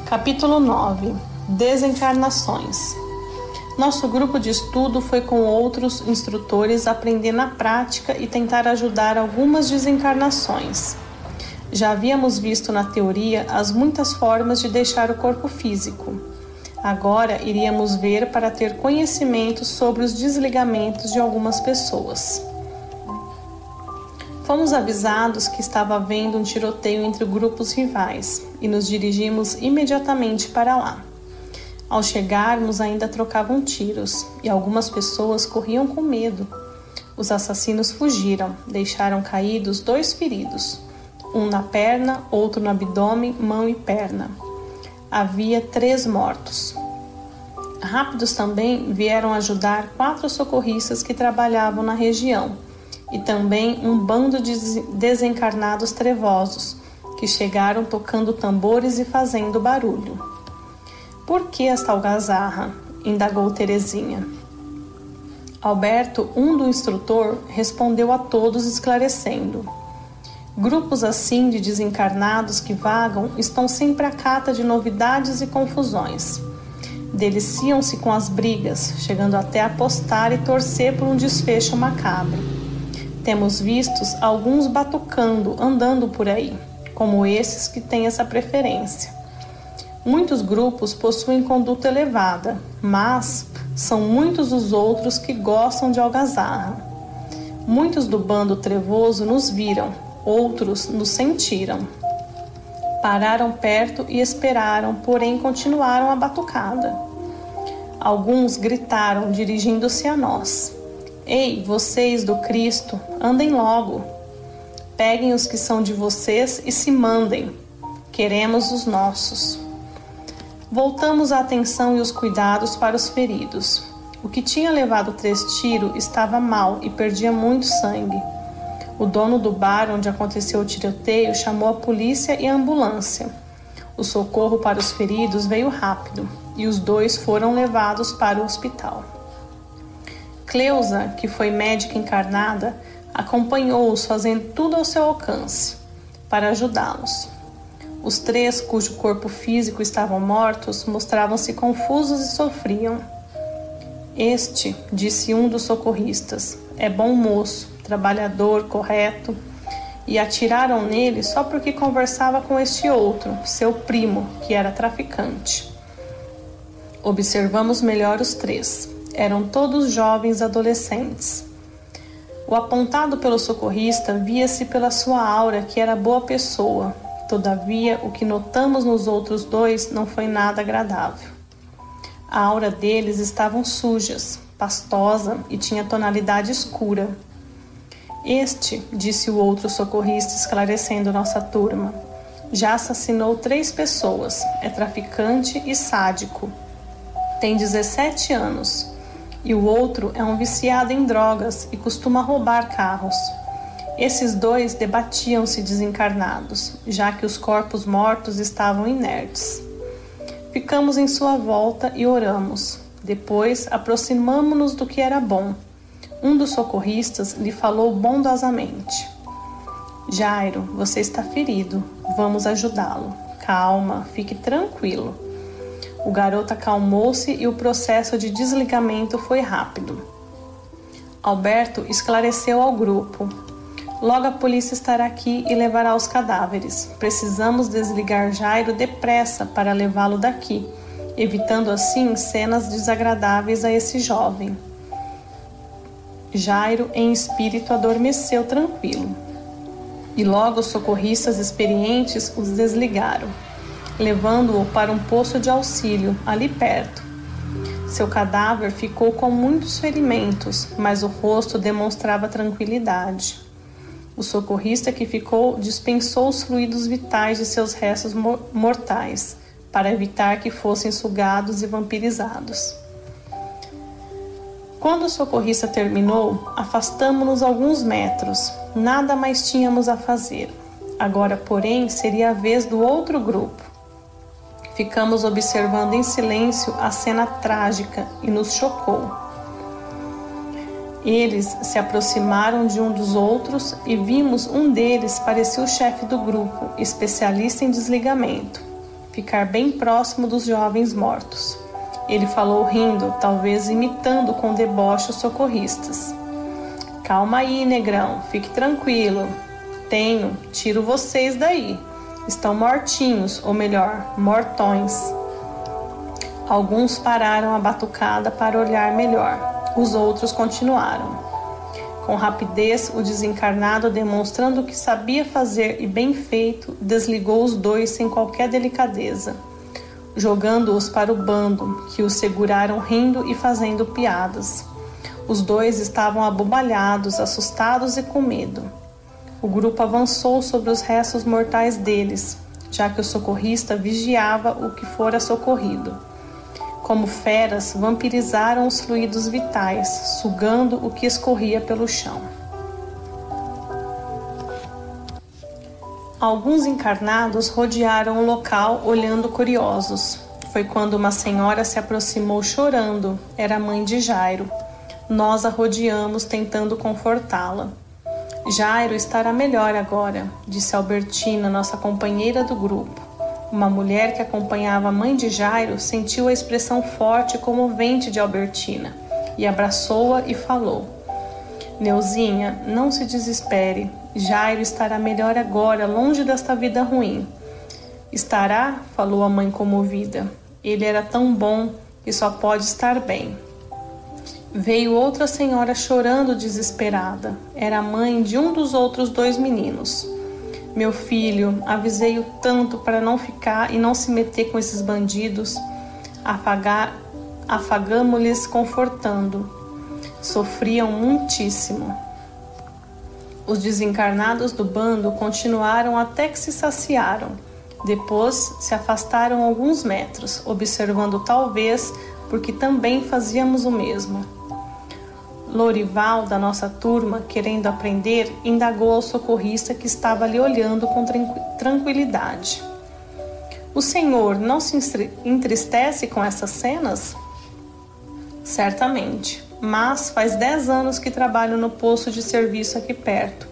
Capítulo 9. Desencarnações. Nosso grupo de estudo foi com outros instrutores aprender na prática e tentar ajudar algumas desencarnações. Já havíamos visto na teoria as muitas formas de deixar o corpo físico. Agora iríamos ver para ter conhecimento sobre os desligamentos de algumas pessoas. Fomos avisados que estava havendo um tiroteio entre grupos rivais e nos dirigimos imediatamente para lá. Ao chegarmos, ainda trocavam tiros e algumas pessoas corriam com medo. Os assassinos fugiram, deixaram caídos 2 feridos, um na perna, outro no abdômen, mão e perna. Havia 3 mortos. Rápidos também vieram ajudar 4 socorristas que trabalhavam na região e também um bando de desencarnados trevosos que chegaram tocando tambores e fazendo barulho. Por que esta algazarra? Indagou Terezinha. Alberto, um do instrutor, respondeu a todos esclarecendo. Grupos assim de desencarnados que vagam estão sempre à cata de novidades e confusões. Deliciam-se com as brigas, chegando até a apostar e torcer por um desfecho macabro. Temos vistos alguns batucando, andando por aí, como esses que têm essa preferência. Muitos grupos possuem conduta elevada, mas são muitos os outros que gostam de algazarra. Muitos do bando trevoso nos viram, outros nos sentiram. Pararam perto e esperaram, porém continuaram a batucada. Alguns gritaram, dirigindo-se a nós. Ei, vocês do Cristo, andem logo. Peguem os que são de vocês e se mandem. Queremos os nossos. Voltamos a atenção e os cuidados para os feridos. O que tinha levado 3 tiros estava mal e perdia muito sangue. O dono do bar onde aconteceu o tiroteio chamou a polícia e a ambulância. O socorro para os feridos veio rápido e os 2 foram levados para o hospital. Cleusa, que foi médica encarnada, acompanhou-os fazendo tudo ao seu alcance para ajudá-los. Os 3 cujo corpo físico estavam mortos mostravam-se confusos e sofriam. Este, disse um dos socorristas, é bom moço, trabalhador, correto, e atiraram nele só porque conversava com este outro, seu primo, que era traficante. Observamos melhor os 3. Eram todos jovens adolescentes. O apontado pelo socorrista via-se pela sua aura que era boa pessoa. Todavia, o que notamos nos outros 2 não foi nada agradável. A aura deles estavam sujas, pastosa e tinha tonalidade escura. Este, disse o outro socorrista esclarecendo nossa turma, já assassinou 3 pessoas, é traficante e sádico. Tem 17 anos. E o outro é um viciado em drogas e costuma roubar carros. Esses 2 debatiam-se desencarnados, já que os corpos mortos estavam inertes. Ficamos em sua volta e oramos. Depois aproximamo-nos do que era bom. Um dos socorristas lhe falou bondosamente. Jairo, você está ferido. Vamos ajudá-lo. Calma, fique tranquilo. O garoto acalmou-se e o processo de desligamento foi rápido. Alberto esclareceu ao grupo. Logo a polícia estará aqui e levará os cadáveres. Precisamos desligar Jairo depressa para levá-lo daqui, evitando assim cenas desagradáveis a esse jovem. Jairo, em espírito, adormeceu tranquilo. E logo os socorristas experientes os desligaram, levando-o para um posto de auxílio, ali perto. Seu cadáver ficou com muitos ferimentos, mas o rosto demonstrava tranquilidade. O socorrista que ficou dispensou os fluidos vitais de seus restos mortais, para evitar que fossem sugados e vampirizados. Quando o socorrista terminou, afastamo-nos alguns metros. Nada mais tínhamos a fazer. Agora, porém, seria a vez do outro grupo. Ficamos observando em silêncio a cena trágica e nos chocou. Eles se aproximaram de um dos outros e vimos um deles parecia o chefe do grupo, especialista em desligamento. ficar bem próximo dos jovens mortos. Ele falou rindo, talvez imitando com deboche os socorristas. Calma aí, negrão, fique tranquilo. Tiro vocês daí. Estão mortinhos, ou melhor, mortões. Alguns pararam a batucada para olhar melhor. Os outros continuaram. Com rapidez, o desencarnado, demonstrando o que sabia fazer e bem feito, desligou os dois sem qualquer delicadeza, jogando-os para o bando, que os seguraram rindo e fazendo piadas. Os dois estavam abobalhados, assustados e com medo. O grupo avançou sobre os restos mortais deles, já que o socorrista vigiava o que fora socorrido. Como feras, vampirizaram os fluidos vitais, sugando o que escorria pelo chão. Alguns encarnados rodearam o local, olhando curiosos. Foi quando uma senhora se aproximou chorando. Era a mãe de Jairo. Nós a rodeamos, tentando confortá-la. Jairo estará melhor agora, disse Albertina, nossa companheira do grupo. Uma mulher que acompanhava a mãe de Jairo sentiu a expressão forte e comovente de Albertina e abraçou-a e falou: Neuzinha, não se desespere. Jairo estará melhor agora, longe desta vida ruim. Estará? Falou a mãe comovida. Ele era tão bom que só pode estar bem. Veio outra senhora chorando desesperada. Era a mãe de um dos outros dois meninos. Meu filho, avisei-o tanto para não ficar e não se meter com esses bandidos. Afagamo-lhes confortando. Sofriam muitíssimo. Os desencarnados do bando continuaram até que se saciaram. Depois se afastaram alguns metros, observando talvez porque também fazíamos o mesmo. Lorival, da nossa turma, querendo aprender, indagou ao socorrista que estava ali olhando com tranquilidade. O senhor não se entristece com essas cenas? Certamente, mas faz 10 anos que trabalho no posto de serviço aqui perto.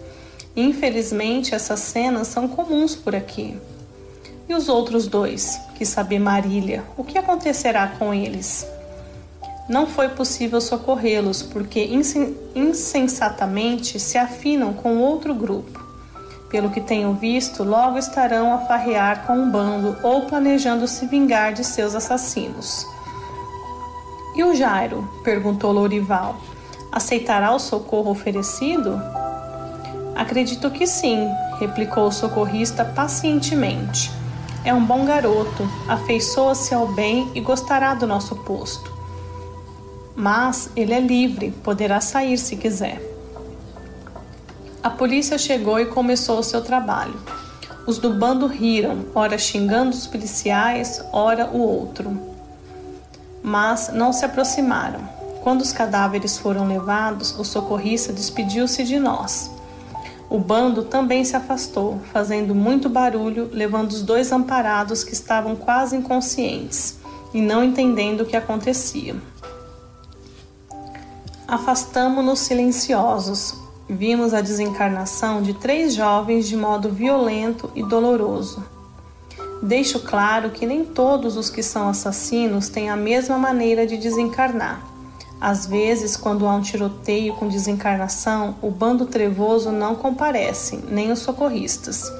Infelizmente, essas cenas são comuns por aqui. E os outros dois, que sabe Marília, o que acontecerá com eles? Não foi possível socorrê-los, porque insensatamente se afinam com outro grupo. Pelo que tenho visto, logo estarão a farrear com um bando ou planejando se vingar de seus assassinos. E o Jairo? Perguntou Lorival. Aceitará o socorro oferecido? Acredito que sim, replicou o socorrista pacientemente. É um bom garoto, afeiçoa-se ao bem e gostará do nosso posto. Mas ele é livre, poderá sair se quiser. A polícia chegou e começou o seu trabalho. Os do bando riram, ora xingando os policiais, ora o outro. Mas não se aproximaram. Quando os cadáveres foram levados, o socorrista despediu-se de nós. O bando também se afastou, fazendo muito barulho, levando os dois amparados que estavam quase inconscientes e não entendendo o que acontecia. Afastamo-nos silenciosos. Vimos a desencarnação de 3 jovens de modo violento e doloroso. Deixo claro que nem todos os que são assassinos têm a mesma maneira de desencarnar. Às vezes, quando há um tiroteio com desencarnação, o bando trevoso não comparece, nem os socorristas.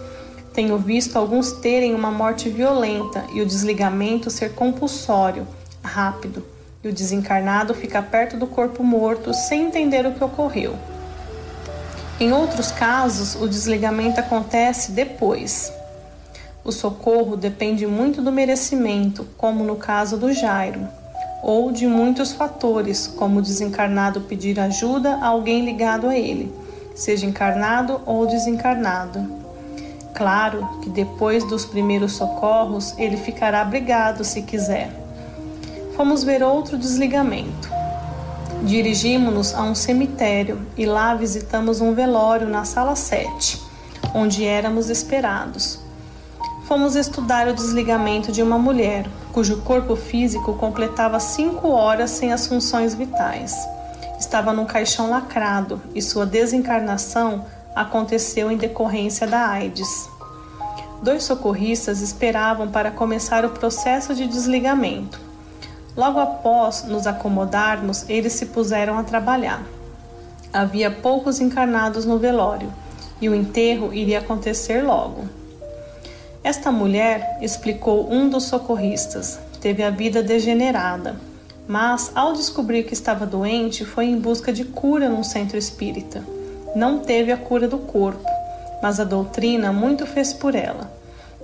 Tenho visto alguns terem uma morte violenta e o desligamento ser compulsório, rápido. E o desencarnado fica perto do corpo morto sem entender o que ocorreu. Em outros casos, o desligamento acontece depois. O socorro depende muito do merecimento, como no caso do Jairo, ou de muitos fatores, como o desencarnado pedir ajuda a alguém ligado a ele, seja encarnado ou desencarnado. Claro que depois dos primeiros socorros, ele ficará abrigado se quiser. Fomos ver outro desligamento. Dirigimos-nos a um cemitério e lá visitamos um velório na sala 7, onde éramos esperados. Fomos estudar o desligamento de uma mulher, cujo corpo físico completava 5 horas sem as funções vitais. Estava num caixão lacrado e sua desencarnação aconteceu em decorrência da AIDS. 2 socorristas esperavam para começar o processo de desligamento. Logo após nos acomodarmos, eles se puseram a trabalhar. Havia poucos encarnados no velório e o enterro iria acontecer logo. Esta mulher, explicou um dos socorristas, teve a vida degenerada, mas ao descobrir que estava doente, foi em busca de cura num centro espírita. Não teve a cura do corpo, mas a doutrina muito fez por ela.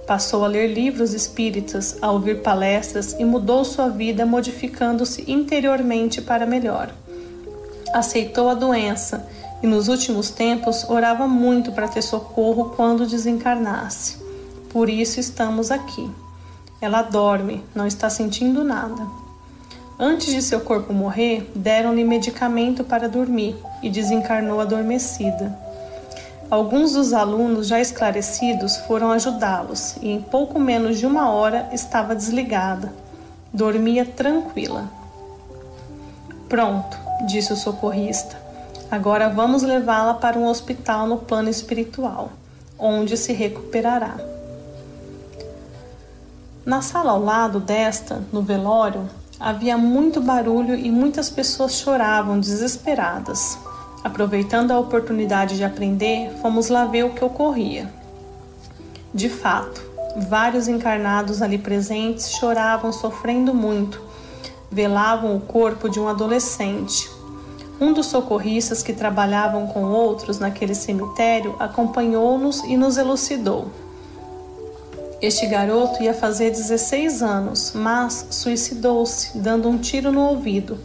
Passou a ler livros espíritas, a ouvir palestras e mudou sua vida, modificando-se interiormente para melhor. Aceitou a doença e nos últimos tempos orava muito para ter socorro quando desencarnasse. Por isso estamos aqui. Ela dorme, não está sentindo nada. Antes de seu corpo morrer, deram-lhe medicamento para dormir e desencarnou adormecida. Alguns dos alunos já esclarecidos foram ajudá-los e em pouco menos de 1 hora estava desligada. Dormia tranquila. Pronto, disse o socorrista. Agora vamos levá-la para um hospital no plano espiritual, onde se recuperará. Na sala ao lado desta, no velório, havia muito barulho e muitas pessoas choravam desesperadas. Aproveitando a oportunidade de aprender, fomos lá ver o que ocorria. De fato, vários encarnados ali presentes choravam sofrendo muito. Velavam o corpo de um adolescente. Um dos socorristas que trabalhavam com outros naquele cemitério acompanhou-nos e nos elucidou. Este garoto ia fazer 16 anos, mas suicidou-se, dando um tiro no ouvido.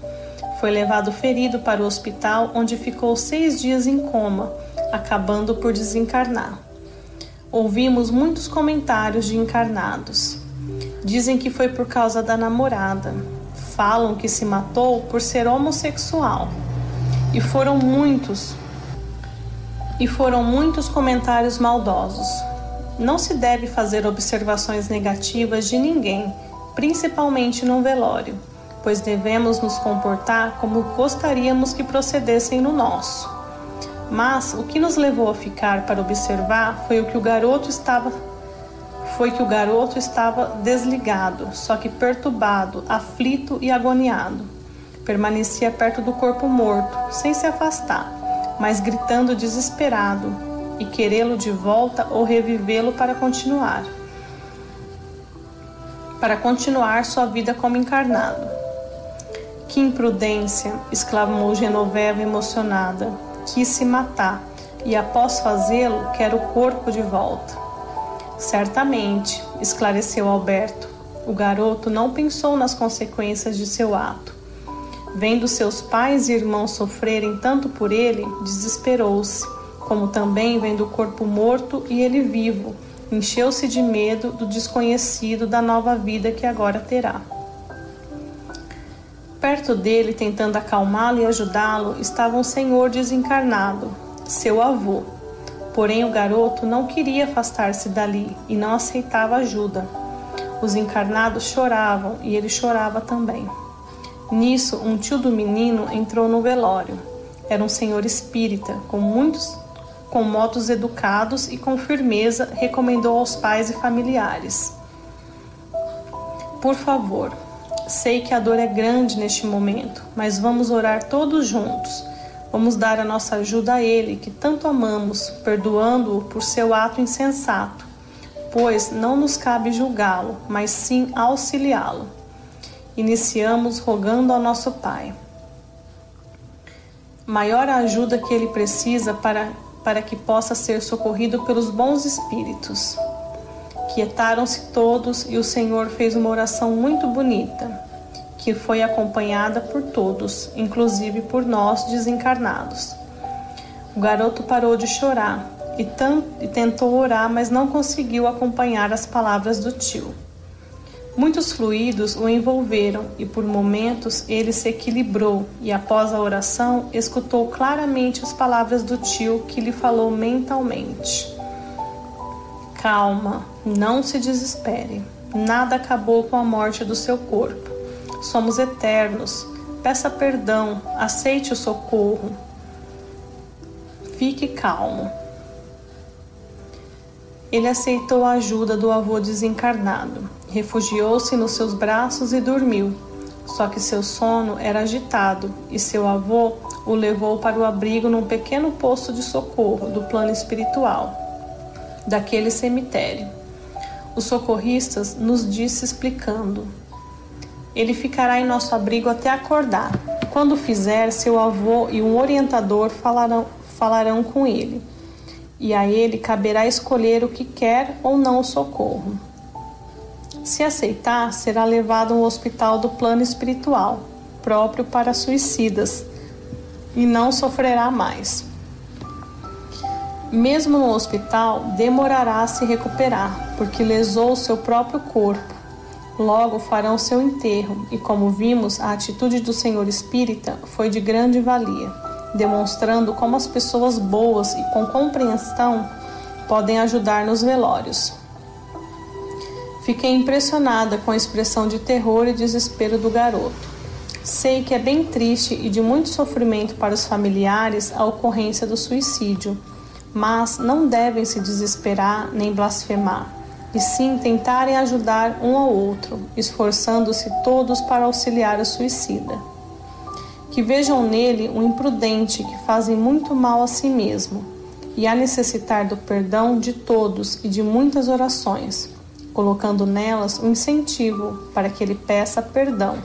Foi levado ferido para o hospital, onde ficou 6 dias em coma, acabando por desencarnar. Ouvimos muitos comentários de encarnados. Dizem que foi por causa da namorada. Falam que se matou por ser homossexual. E foram muitos comentários maldosos. Não se deve fazer observações negativas de ninguém, principalmente no velório, pois devemos nos comportar como gostaríamos que procedessem no nosso. Mas o que nos levou a ficar para observar foi que o garoto estava desligado, só que perturbado, aflito e agoniado. Permanecia perto do corpo morto, sem se afastar, mas gritando desesperado, e querê-lo de volta ou revivê-lo para continuar sua vida como encarnado. Que imprudência! Exclamou Genoveva emocionada. Quis se matar e após fazê-lo quer o corpo de volta. Certamente, esclareceu Alberto. O garoto não pensou nas consequências de seu ato. Vendo seus pais e irmãos sofrerem tanto por ele, desesperou-se. Como também vendo o corpo morto e ele vivo, encheu-se de medo do desconhecido da nova vida que agora terá. Perto dele, tentando acalmá-lo e ajudá-lo, estava um senhor desencarnado, seu avô. Porém, o garoto não queria afastar-se dali e não aceitava ajuda. Os encarnados choravam e ele chorava também. Nisso, um tio do menino entrou no velório. Era um senhor espírita, com modos educados e com firmeza, recomendou aos pais e familiares. Por favor, sei que a dor é grande neste momento, mas vamos orar todos juntos. Vamos dar a nossa ajuda a ele, que tanto amamos, perdoando-o por seu ato insensato, pois não nos cabe julgá-lo, mas sim auxiliá-lo. Iniciamos rogando ao nosso Pai. Maior a ajuda que ele precisa para que possa ser socorrido pelos bons espíritos. Quietaram-se todos e o Senhor fez uma oração muito bonita, que foi acompanhada por todos, inclusive por nós desencarnados. O garoto parou de chorar e tentou orar, mas não conseguiu acompanhar as palavras do tio. Muitos fluidos o envolveram e por momentos ele se equilibrou e após a oração escutou claramente as palavras do tio que lhe falou mentalmente. Calma, não se desespere. Nada acabou com a morte do seu corpo. Somos eternos. Peça perdão, aceite o socorro. Fique calmo. Ele aceitou a ajuda do avô desencarnado, refugiou-se nos seus braços e dormiu. Só que seu sono era agitado e seu avô o levou para o abrigo num pequeno posto de socorro do plano espiritual, daquele cemitério. Os socorristas nos disse explicando: ele ficará em nosso abrigo até acordar. Quando fizer, seu avô e um orientador falarão com ele, e a ele caberá escolher o que quer ou não o socorro. Se aceitar, será levado a um hospital do plano espiritual, próprio para suicidas, e não sofrerá mais. Mesmo no hospital, demorará a se recuperar, porque lesou seu próprio corpo. Logo farão seu enterro, e como vimos, a atitude do Senhor Espírita foi de grande valia, demonstrando como as pessoas boas e com compreensão podem ajudar nos velórios. Fiquei impressionada com a expressão de terror e desespero do garoto. Sei que é bem triste e de muito sofrimento para os familiares a ocorrência do suicídio, mas não devem se desesperar nem blasfemar, e sim tentarem ajudar um ao outro, esforçando-se todos para auxiliar o suicida. Que vejam nele um imprudente que fazem muito mal a si mesmo, e a necessitar do perdão de todos e de muitas orações, colocando nelas um incentivo para que ele peça perdão,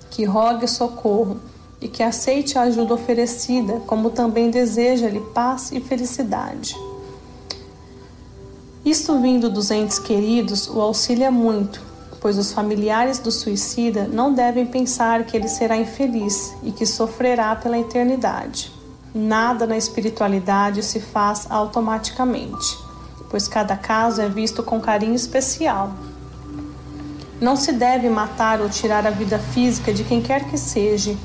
que rogue socorro e que aceite a ajuda oferecida, como também deseja-lhe paz e felicidade. Isto vindo dos entes queridos o auxilia muito, pois os familiares do suicida não devem pensar que ele será infeliz e que sofrerá pela eternidade. Nada na espiritualidade se faz automaticamente, pois cada caso é visto com carinho especial. Não se deve matar ou tirar a vida física de quem quer que seja,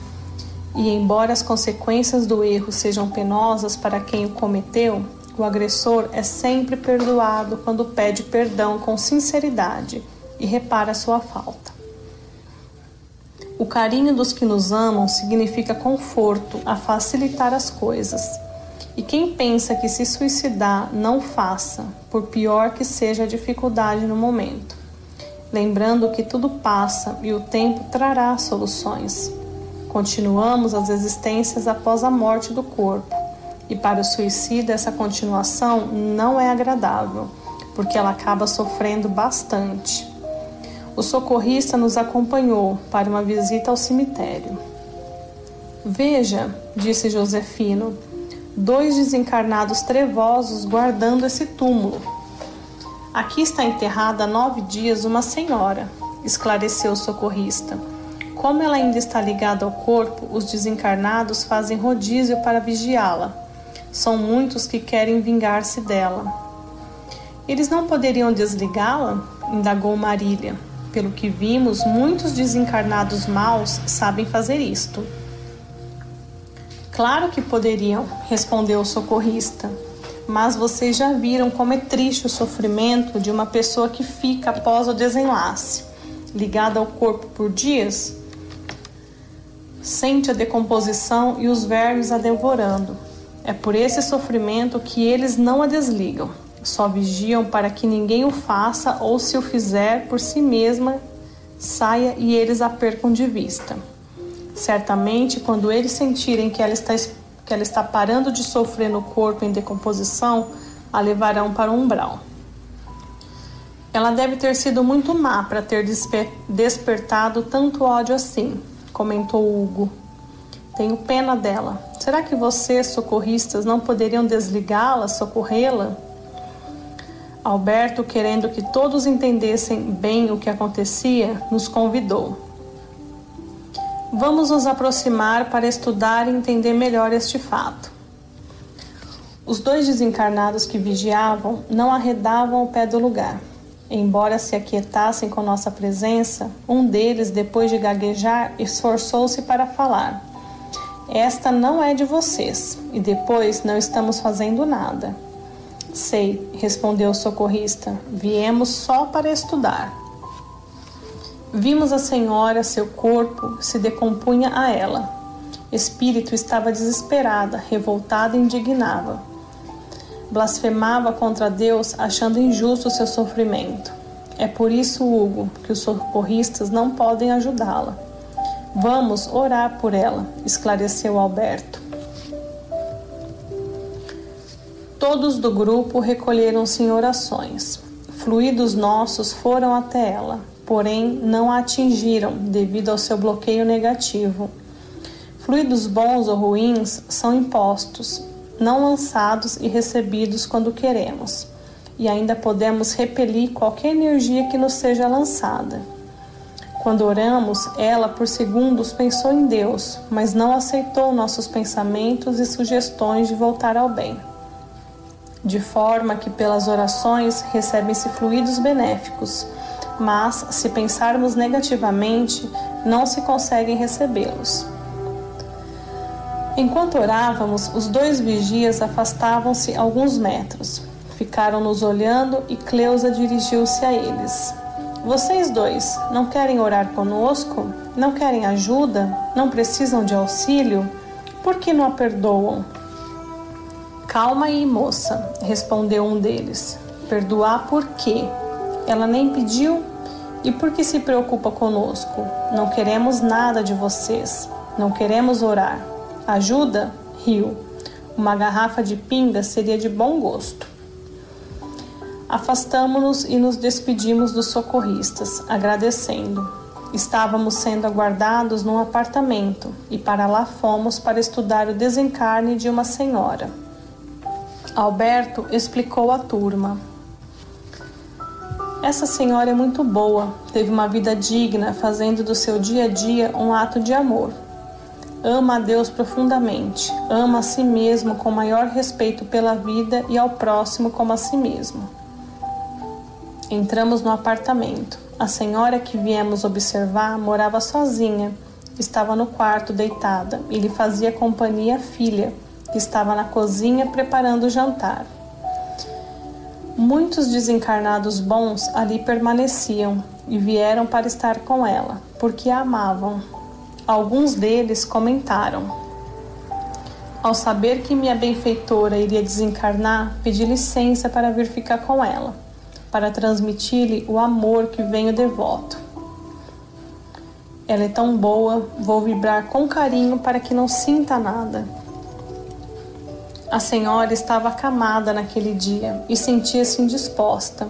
e embora as consequências do erro sejam penosas para quem o cometeu, o agressor é sempre perdoado quando pede perdão com sinceridade e repara sua falta. O carinho dos que nos amam significa conforto a facilitar as coisas. E quem pensa que se suicidar, não faça, por pior que seja a dificuldade no momento. Lembrando que tudo passa e o tempo trará soluções. Continuamos as existências após a morte do corpo. E para o suicida essa continuação não é agradável, porque ela acaba sofrendo bastante. O socorrista nos acompanhou para uma visita ao cemitério. Veja, disse Josefino, 2 desencarnados trevosos guardando esse túmulo. Aqui está enterrada há 9 dias uma senhora, esclareceu o socorrista. Como ela ainda está ligada ao corpo, os desencarnados fazem rodízio para vigiá-la. São muitos que querem vingar-se dela. Eles não poderiam desligá-la? Indagou Marília. Pelo que vimos, muitos desencarnados maus sabem fazer isto. Claro que poderiam, respondeu o socorrista. Mas vocês já viram como é triste o sofrimento de uma pessoa que fica após o desenlace, ligada ao corpo por dias? Sente a decomposição e os vermes a devorando. É por esse sofrimento que eles não a desligam. Só vigiam para que ninguém o faça ou, se o fizer por si mesma, saia e eles a percam de vista. Certamente, quando eles sentirem que ela está parando de sofrer no corpo em decomposição, a levarão para o umbral. Ela deve ter sido muito má para ter despertado tanto ódio assim, comentou Hugo. Tenho pena dela. Será que vocês, socorristas, não poderiam desligá-la, socorrê-la? Alberto, querendo que todos entendessem bem o que acontecia, nos convidou. Vamos nos aproximar para estudar e entender melhor este fato. Os 2 desencarnados que vigiavam não arredavam o pé do lugar. Embora se aquietassem com nossa presença, um deles, depois de gaguejar, esforçou-se para falar. Esta não é de vocês, e depois não estamos fazendo nada. Sei, respondeu o socorrista, viemos só para estudar. Vimos a senhora, seu corpo se decompunha a ela. Espírito estava desesperada, revoltada e indignada. Blasfemava contra Deus, achando injusto o seu sofrimento. É por isso, Hugo, que os socorristas não podem ajudá-la. Vamos orar por ela, esclareceu Alberto. Todos do grupo recolheram-se em orações. Fluidos nossos foram até ela, porém não a atingiram devido ao seu bloqueio negativo. Fluidos bons ou ruins são impostos, não lançados e recebidos quando queremos, e ainda podemos repelir qualquer energia que nos seja lançada. Quando oramos, ela por segundos pensou em Deus, mas não aceitou nossos pensamentos e sugestões de voltar ao bem. De forma que pelas orações recebem-se fluidos benéficos, mas se pensarmos negativamente, não se conseguem recebê-los. Enquanto orávamos, os 2 vigias afastavam-se alguns metros. Ficaram nos olhando e Cleusa dirigiu-se a eles. Vocês 2 não querem orar conosco? Não querem ajuda? Não precisam de auxílio? Por que não a perdoam? Calma aí, moça, respondeu um deles. Perdoar por quê? Ela nem pediu? E por que se preocupa conosco? Não queremos nada de vocês. Não queremos orar. Ajuda? Riu. Uma garrafa de pinga seria de bom gosto. Afastamo-nos e nos despedimos dos socorristas, agradecendo. Estávamos sendo aguardados num apartamento e para lá fomos para estudar o desencarne de uma senhora. Alberto explicou à turma. Essa senhora é muito boa, teve uma vida digna, fazendo do seu dia a dia um ato de amor. Ama a Deus profundamente, ama a si mesmo com maior respeito pela vida e ao próximo como a si mesmo. Entramos no apartamento. A senhora que viemos observar morava sozinha, estava no quarto deitada e lhe fazia companhia a filha, que estava na cozinha preparando o jantar. Muitos desencarnados bons ali permaneciam e vieram para estar com ela, porque a amavam. Alguns deles comentaram: ao saber que minha benfeitora iria desencarnar, pedi licença para vir ficar com ela, para transmitir-lhe o amor que venho devoto. Ela é tão boa, vou vibrar com carinho para que não sinta nada. A senhora estava acamada naquele dia e sentia-se indisposta.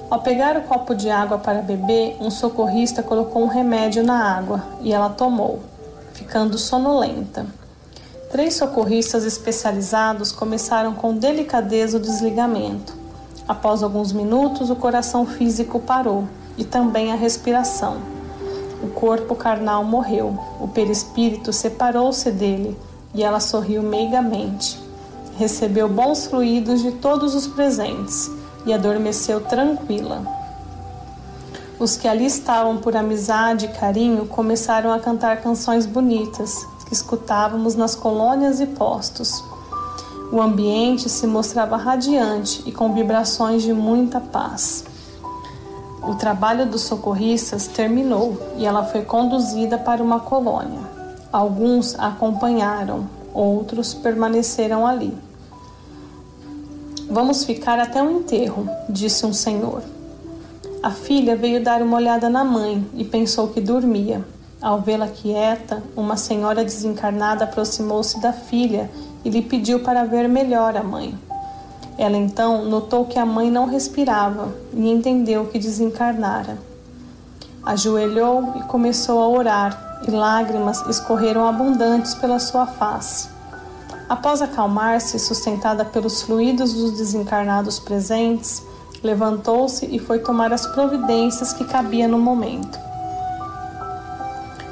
Ao pegar o copo de água para beber, um socorrista colocou um remédio na água e ela tomou, ficando sonolenta. 3 socorristas especializados começaram com delicadeza o desligamento. Após alguns minutos, o coração físico parou e também a respiração. O corpo carnal morreu, o perispírito separou-se dele e ela sorriu meigamente. Recebeu bons fluidos de todos os presentes e adormeceu tranquila. Os que ali estavam por amizade e carinho começaram a cantar canções bonitas que escutávamos nas colônias e postos. O ambiente se mostrava radiante e com vibrações de muita paz. O trabalho dos socorristas terminou e ela foi conduzida para uma colônia. Alguns a acompanharam, outros permaneceram ali. Vamos ficar até o enterro, disse um senhor. A filha veio dar uma olhada na mãe e pensou que dormia. Ao vê-la quieta, uma senhora desencarnada aproximou-se da filha e lhe pediu para ver melhor a mãe. Ela então notou que a mãe não respirava e entendeu que desencarnara. Ajoelhou e começou a orar, e lágrimas escorreram abundantes pela sua face. Após acalmar-se, sustentada pelos fluidos dos desencarnados presentes, levantou-se e foi tomar as providências que cabia no momento.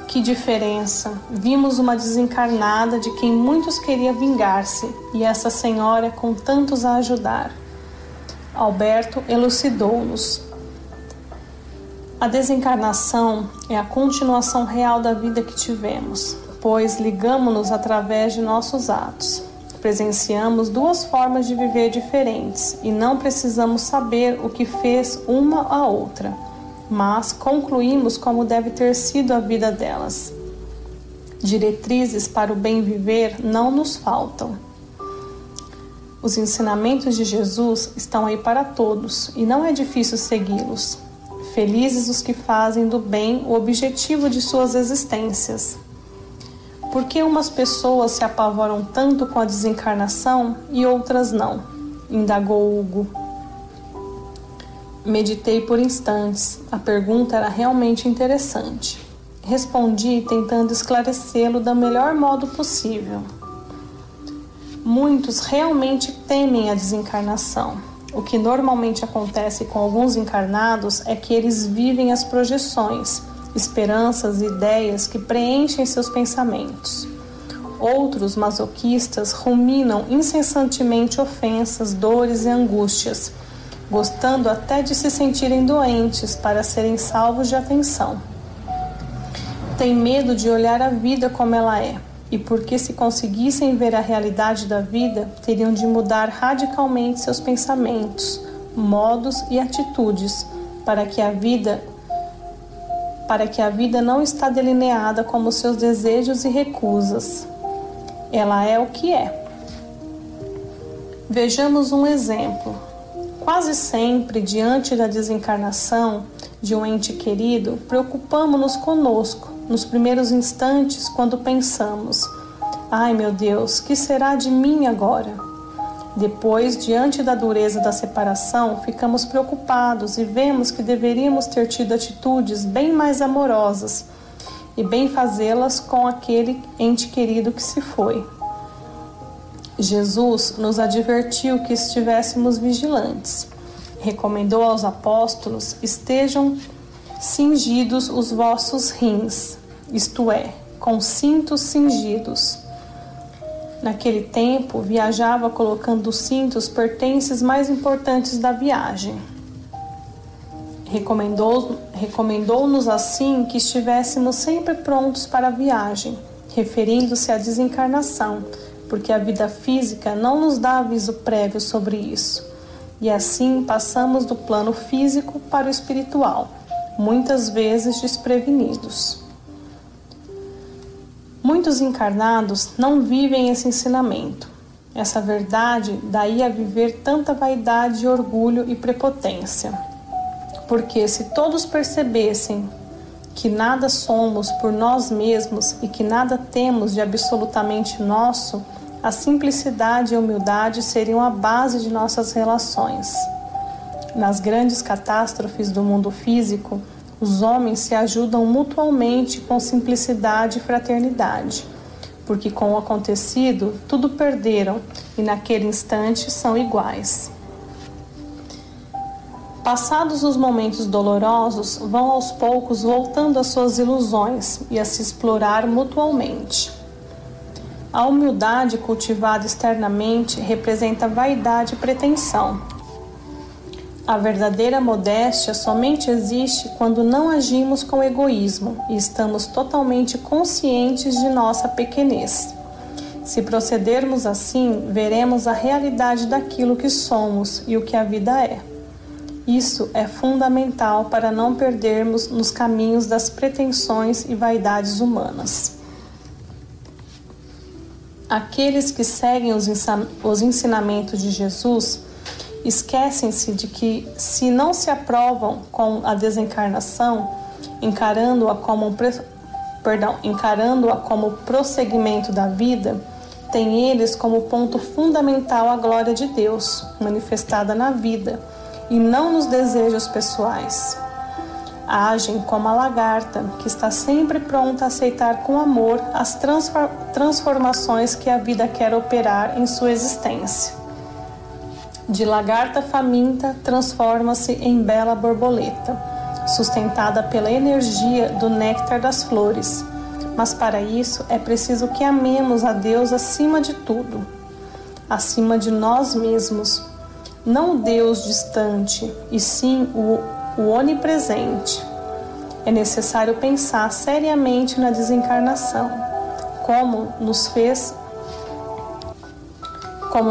Que diferença! Vimos uma desencarnada de quem muitos queriam vingar-se, e essa senhora com tantos a ajudar. Alberto elucidou-nos. A desencarnação é a continuação real da vida que tivemos, pois ligamo-nos através de nossos atos. Presenciamos 2 formas de viver diferentes e não precisamos saber o que fez uma a outra, mas concluímos como deve ter sido a vida delas. Diretrizes para o bem viver não nos faltam. Os ensinamentos de Jesus estão aí para todos e não é difícil segui-los. Felizes os que fazem do bem o objetivo de suas existências. Por que umas pessoas se apavoram tanto com a desencarnação e outras não? Indagou Hugo. Meditei por instantes. A pergunta era realmente interessante. Respondi tentando esclarecê-lo do melhor modo possível. Muitos realmente temem a desencarnação. O que normalmente acontece com alguns encarnados é que eles vivem as projeções, esperanças e ideias que preenchem seus pensamentos. Outros masoquistas ruminam incessantemente ofensas, dores e angústias, gostando até de se sentirem doentes para serem salvos de atenção. Têm medo de olhar a vida como ela é, e porque se conseguissem ver a realidade da vida, teriam de mudar radicalmente seus pensamentos, modos e atitudes, para que a vida não está delineada como seus desejos e recusas. Ela é o que é. Vejamos um exemplo. Quase sempre, diante da desencarnação de um ente querido, preocupamo-nos conosco, nos primeiros instantes, quando pensamos: ai meu Deus, que será de mim agora? Depois, diante da dureza da separação, ficamos preocupados e vemos que deveríamos ter tido atitudes bem mais amorosas e bem fazê-las com aquele ente querido que se foi. Jesus nos advertiu que estivéssemos vigilantes. Recomendou aos apóstolos: estejam cingidos os vossos rins, isto é, com cintos cingidos. Naquele tempo, viajava colocando os cintos pertences mais importantes da viagem. Recomendou-nos assim que estivéssemos sempre prontos para a viagem, referindo-se à desencarnação, porque a vida física não nos dá aviso prévio sobre isso. E assim passamos do plano físico para o espiritual, muitas vezes desprevenidos. Muitos encarnados não vivem esse ensinamento, essa verdade, daí a viver tanta vaidade, orgulho e prepotência. Porque se todos percebessem que nada somos por nós mesmos e que nada temos de absolutamente nosso, a simplicidade e a humildade seriam a base de nossas relações. Nas grandes catástrofes do mundo físico, os homens se ajudam mutuamente com simplicidade e fraternidade, porque com o acontecido tudo perderam e naquele instante são iguais. Passados os momentos dolorosos, vão aos poucos voltando às suas ilusões e a se explorar mutualmente. A humildade cultivada externamente representa vaidade e pretensão. A verdadeira modéstia somente existe quando não agimos com egoísmo e estamos totalmente conscientes de nossa pequenez. Se procedermos assim, veremos a realidade daquilo que somos e o que a vida é. Isso é fundamental para não perdermos nos caminhos das pretensões e vaidades humanas. Aqueles que seguem os ensinamentos de Jesus esquecem-se de que, se não se aprovam com a desencarnação, encarando-a como prosseguimento da vida, têm eles como ponto fundamental a glória de Deus, manifestada na vida, e não nos desejos pessoais. Agem como a lagarta, que está sempre pronta a aceitar com amor as transformações que a vida quer operar em sua existência. De lagarta faminta, transforma-se em bela borboleta, sustentada pela energia do néctar das flores. Mas para isso é preciso que amemos a Deus acima de tudo, acima de nós mesmos. Não o Deus distante, e sim o onipresente. É necessário pensar seriamente na desencarnação, como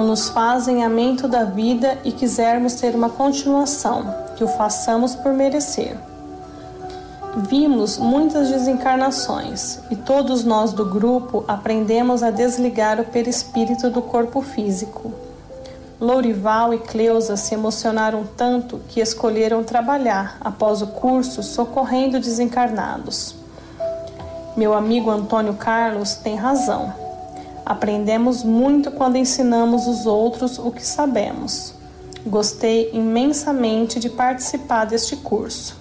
nos fazem-amento da vida e quisermos ter uma continuação, que o façamos por merecer. Vimos muitas desencarnações e todos nós do grupo aprendemos a desligar o perispírito do corpo físico. Lourival e Cleusa se emocionaram tanto que escolheram trabalhar após o curso socorrendo desencarnados. Meu amigo Antônio Carlos tem razão. Aprendemos muito quando ensinamos os outros o que sabemos. Gostei imensamente de participar deste curso.